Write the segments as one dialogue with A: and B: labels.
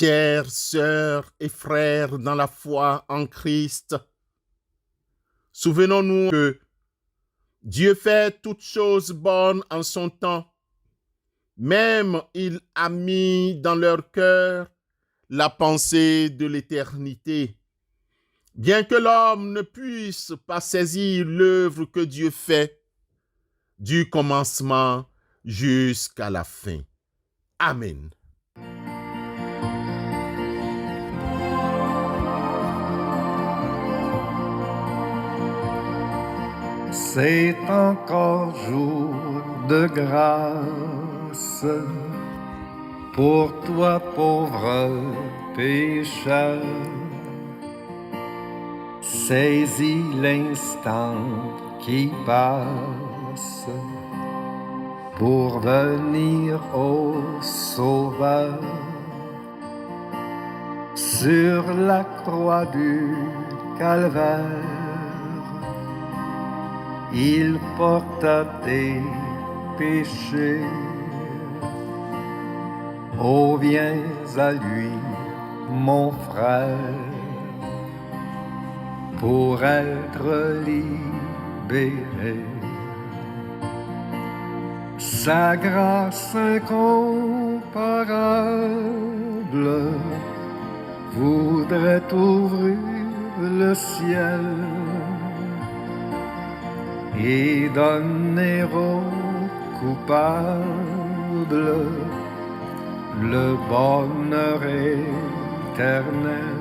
A: Chères sœurs et frères dans la foi en Christ, souvenons-nous que Dieu fait toutes choses bonnes en son temps. Même il a mis dans leur cœur la pensée de l'éternité. Bien que l'homme ne puisse pas saisir l'œuvre que Dieu fait du commencement jusqu'à la fin. Amen.
B: C'est encore jour de grâce pour toi, pauvre pécheur. Saisis l'instant qui passe pour venir au Sauveur. Sur la croix du Calvaire, il porta tes péchés. Oh, viens à lui, mon frère, pour être libéré. Sa grâce incomparable voudrait ouvrir le ciel et donner aux coupables le bonheur éternel.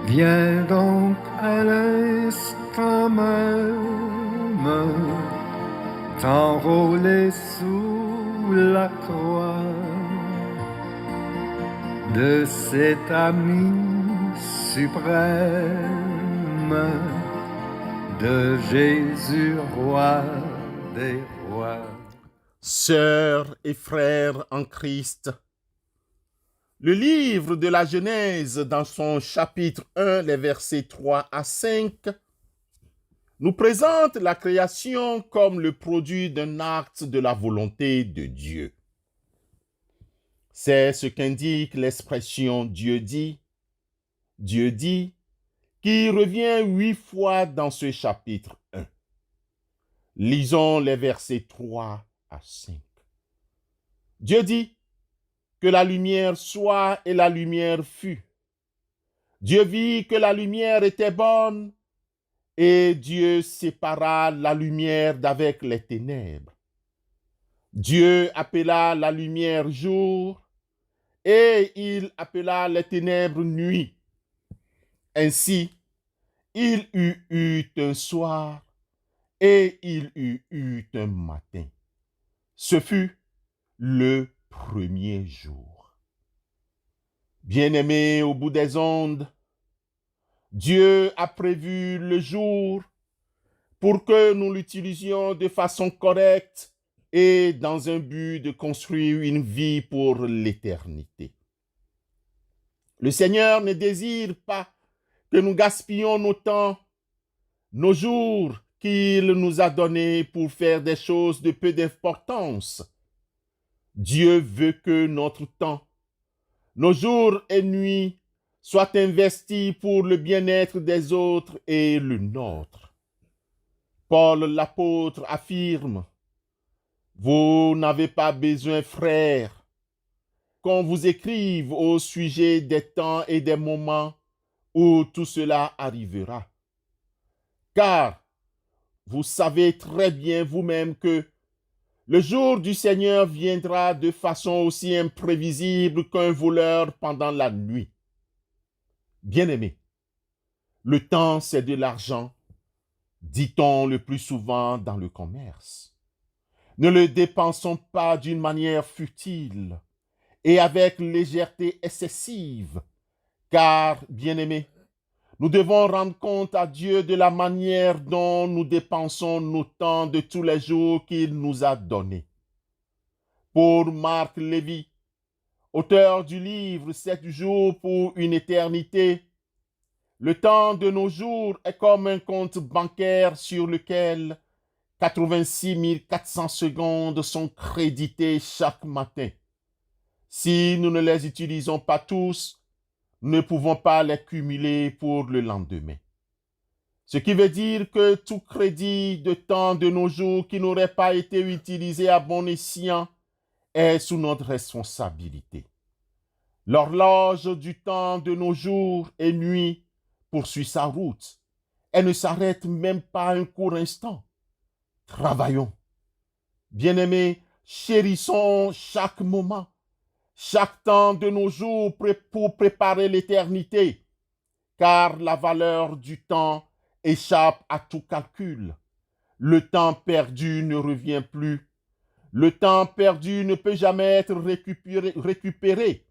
B: Viens donc à l'instant même t'enrôler sous la croix de cet ami suprême, de Jésus, roi des rois.
A: Sœurs et frères en Christ, le livre de la Genèse, dans son chapitre 1, les versets 3 à 5, nous présente la création comme le produit d'un acte de la volonté de Dieu. C'est ce qu'indique l'expression Dieu dit, qui revient 8 fois dans ce chapitre 1. Lisons les versets 3 à 5. Dieu dit que la lumière soit et la lumière fut. Dieu vit que la lumière était bonne et Dieu sépara la lumière d'avec les ténèbres. Dieu appela la lumière jour et il appela les ténèbres nuit. Ainsi, il y eut un soir et il y eut un matin. Ce fut le premier jour. Bien-aimés au bout des ondes, Dieu a prévu le jour pour que nous l'utilisions de façon correcte et dans un but de construire une vie pour l'éternité. Le Seigneur ne désire pas que nous gaspillons nos temps, nos jours qu'il nous a donnés pour faire des choses de peu d'importance. Dieu veut que notre temps, nos jours et nuits, soient investis pour le bien-être des autres et le nôtre. Paul l'apôtre affirme: « Vous n'avez pas besoin, frères, qu'on vous écrive au sujet des temps et des moments où tout cela arrivera. Car vous savez très bien vous-même que le jour du Seigneur viendra de façon aussi imprévisible qu'un voleur pendant la nuit. » Bien-aimés, le temps c'est de l'argent, dit-on le plus souvent dans le commerce. Ne le dépensons pas d'une manière futile et avec légèreté excessive, car, bien-aimés, nous devons rendre compte à Dieu de la manière dont nous dépensons nos temps de tous les jours qu'il nous a donnés. Pour Marc Lévy, auteur du livre 7 jours pour une éternité, le temps de nos jours est comme un compte bancaire sur lequel 86 400 secondes sont créditées chaque matin. Si nous ne les utilisons pas tous, nous ne pouvons pas les cumuler pour le lendemain. Ce qui veut dire que tout crédit de temps de nos jours qui n'aurait pas été utilisé à bon escient est sous notre responsabilité. L'horloge du temps de nos jours et nuits poursuit sa route. Elle ne s'arrête même pas un court instant. Travaillons. Bien-aimés, chérissons chaque moment, chaque temps de nos jours pour préparer l'éternité, car la valeur du temps échappe à tout calcul. Le temps perdu ne revient plus. Le temps perdu ne peut jamais être récupéré.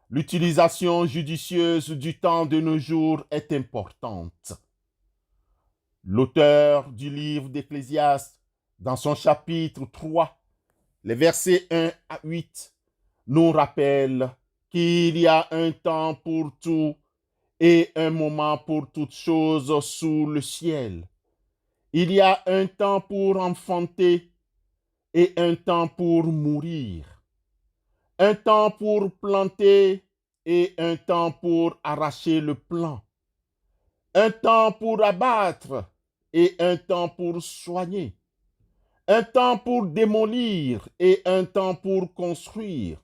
A: L'utilisation judicieuse du temps de nos jours est importante. L'auteur du livre d'Ecclésiaste, dans son chapitre 3, les versets 1 à 8, nous rappelle qu'il y a un temps pour tout et un moment pour toutes choses sous le ciel. Il y a un temps pour enfanter et un temps pour mourir. Un temps pour planter et un temps pour arracher le plant. Un temps pour abattre et un temps pour soigner. Un temps pour démolir et un temps pour construire.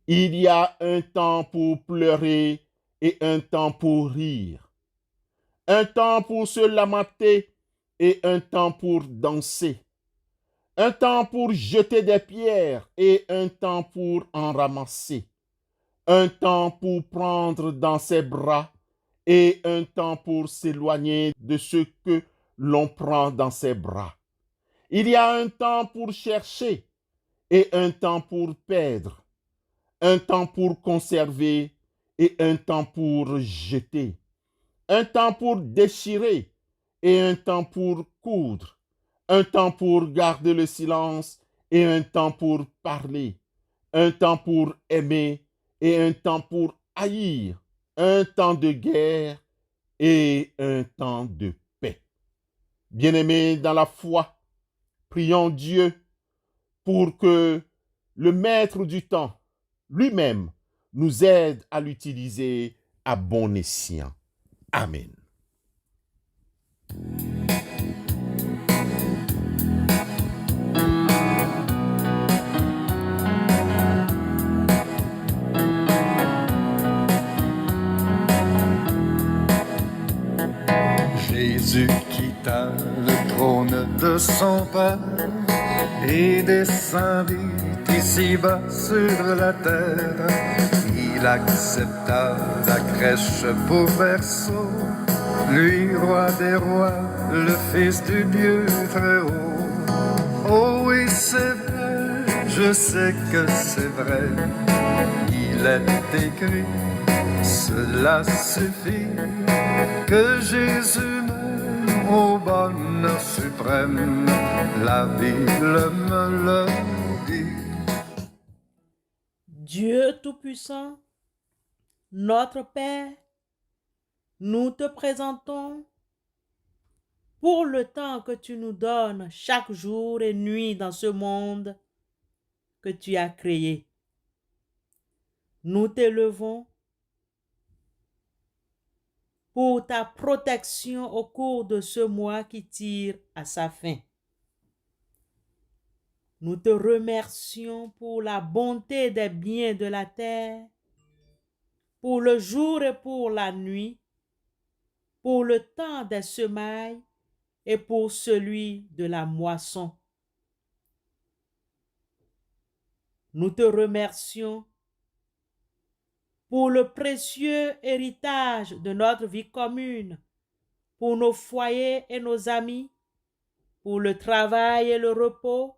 A: Il y a un temps pour pleurer et un temps pour rire. Un temps pour se lamenter et un temps pour danser. Un temps pour jeter des pierres et un temps pour en ramasser. Un temps pour prendre dans ses bras et un temps pour s'éloigner de ce que l'on prend dans ses bras. Il y a un temps pour chercher et un temps pour perdre. Un temps pour conserver et un temps pour jeter. Un temps pour déchirer et un temps pour coudre. Un temps pour garder le silence et un temps pour parler. Un temps pour aimer et un temps pour haïr. Un temps de guerre et un temps de paix. Bien-aimés dans la foi, prions Dieu pour que le maître du temps lui-même nous aide à l'utiliser à bon escient. Amen.
B: Jésus quitta le trône de son Père et descendit ici-bas sur la terre. Il accepta la crèche pour berceau, lui roi des rois, le fils du Dieu très haut. Oh oui, c'est vrai, je sais que c'est vrai, il est écrit, cela suffit, que Jésus m'aime au bonheur suprême, la Bible me le dit.
C: Dieu Tout-Puissant, notre Père, nous te présentons pour le temps que tu nous donnes chaque jour et nuit dans ce monde que tu as créé. Nous t'élevons pour ta protection au cours de ce mois qui tire à sa fin. Nous te remercions pour la bonté des biens de la terre, pour le jour et pour la nuit, pour le temps des semailles et pour celui de la moisson. Nous te remercions pour le précieux héritage de notre vie commune, pour nos foyers et nos amis, pour le travail et le repos,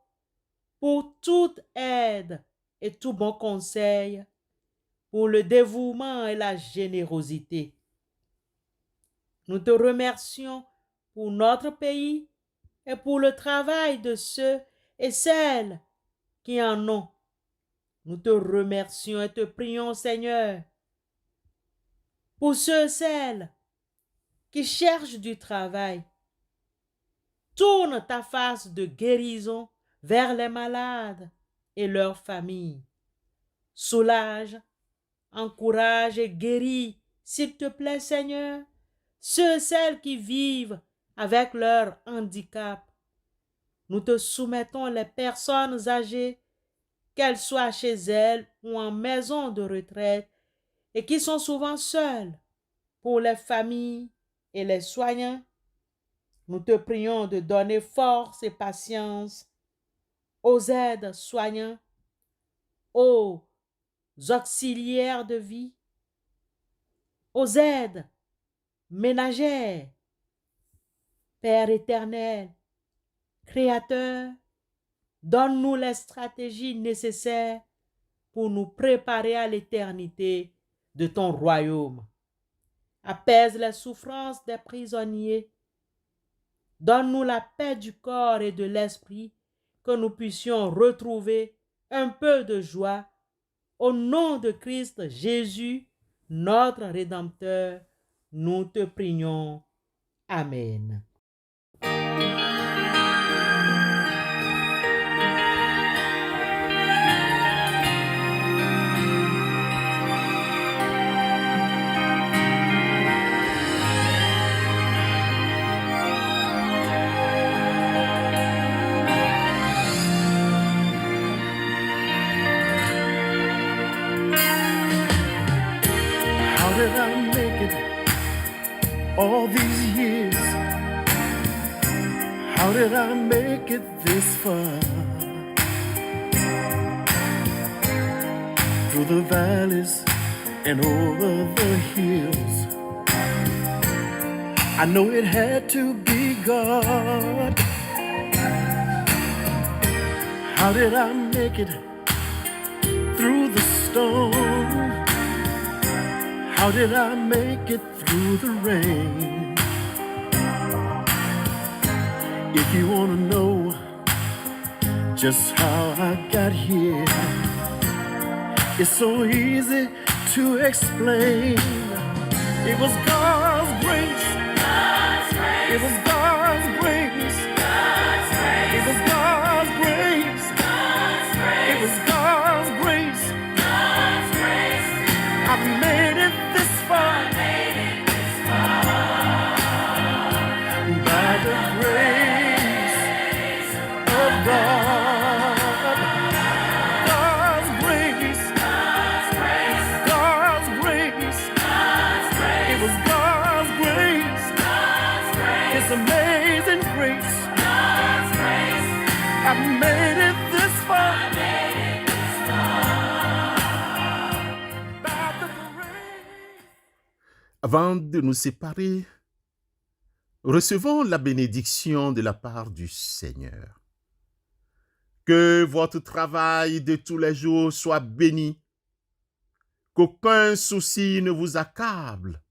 C: pour toute aide et tout bon conseil, pour le dévouement et la générosité. Nous te remercions pour notre pays et pour le travail de ceux et celles qui en ont. Nous te remercions et te prions, Seigneur, pour ceux et celles qui cherchent du travail. Tourne ta face de guérison vers les malades et leurs familles. Soulage, encourage et guéris, s'il te plaît, Seigneur, ceux et celles qui vivent avec leur handicap. Nous te soumettons les personnes âgées, qu'elles soient chez elles ou en maison de retraite, et qui sont souvent seules. Pour les familles et les soignants, nous te prions de donner force et patience aux aides-soignants, aux auxiliaires de vie, aux aides ménagères. Père éternel, Créateur, donne-nous les stratégies nécessaires pour nous préparer à l'éternité de ton royaume. Apaise les souffrances des prisonniers. Donne-nous la paix du corps et de l'esprit, que nous puissions retrouver un peu de joie. Au nom de Christ Jésus, notre Rédempteur, nous te prions. Amen.
B: How did I make it all these years? How did I make it this far? Through the valleys and over the hills, I know it had to be God. How did I make it through the storm? How did I make it through the rain? If you want to know just how I got here, it's so easy to explain. It was God's grace. God's grace. It was God's grace. God's grace. It was God's grace. God's grace. It was God's grace. God's grace. I made it this far. I made it this far. By the grace of God. God's grace. God's grace. God's grace. God's grace. It was God's grace. God's grace. It's amazing grace. God's grace. I made it this far. I made it this far. By the grace.
A: Avant de nous séparer, recevons la bénédiction de la part du Seigneur. Que votre travail de tous les jours soit béni, qu'aucun souci ne vous accable,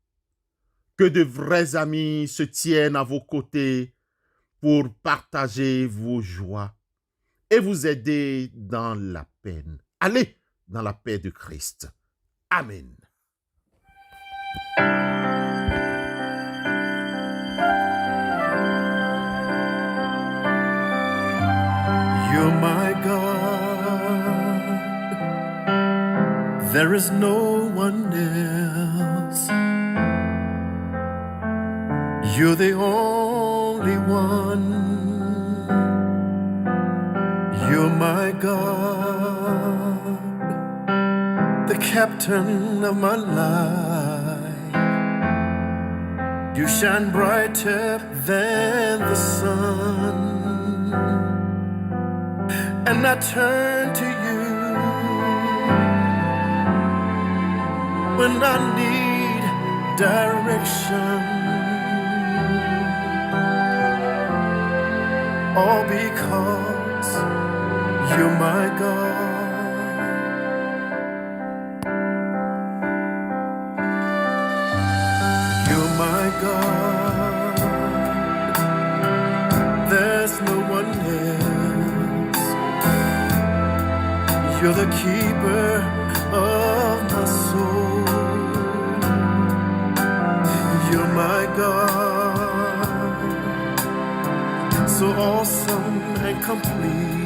A: que de vrais amis se tiennent à vos côtés pour partager vos joies et vous aider dans la peine. Allez dans la paix de Christ. Amen.
B: You're my God. There is no one else. You're the only one. You're my God, the captain of my life. You shine brighter than the sun. And I turn to you when I need direction. All because you're my God. You're my God. There's no one else. You're the keeper of my soul. You're my God, so awesome and complete.